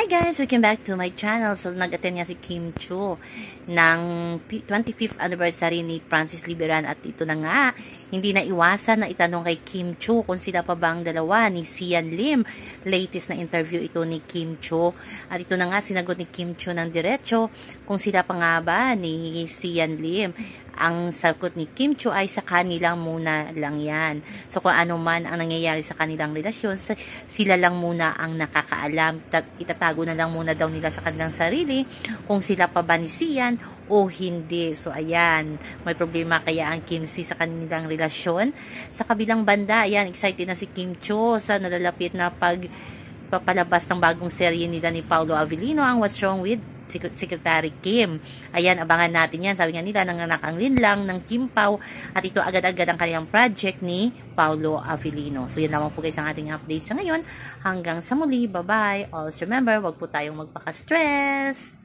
Hi guys! Welcome back to my channel. So, nag-attend nga si Kim Chiu ng 25th anniversary ni Francis Liberan at ito na nga, hindi na iwasan na itanong kay Kim Chiu kung sila pa ba ang dalawa ni Sian Lim. Latest na interview ito ni Kim Chiu. At ito na nga, sinagot ni Kim Chiu ng diretso kung sila pa nga ba ni Sian Lim. Ang sagot ni Kim Chiu ay sa kanilang muna lang yan. So kung ano man ang nangyayari sa kanilang relasyon, sila lang muna ang nakakaalam. Itatago na lang muna daw nila sa kanilang sarili kung sila pa ba ni Sian o hindi. So ayan, may problema kaya ang Kim Si sa kanilang relasyon. Sa kabilang banda, ayan, excited na si Kim Chiu sa nalalapit na papalabas ng bagong serye nila ni Paolo Avellino, ang What's Wrong with Secretary Kim. Ayan, abangan natin yan. Sabi nga nila, nanganak ang linlang ng Kim Pao at ito agad-agad ang kanilang project ni Paolo Avellino. So yan naman po guys ang ating update sa ngayon. Hanggang sa muli, bye-bye. Always remember, wag po tayong magpaka-stress.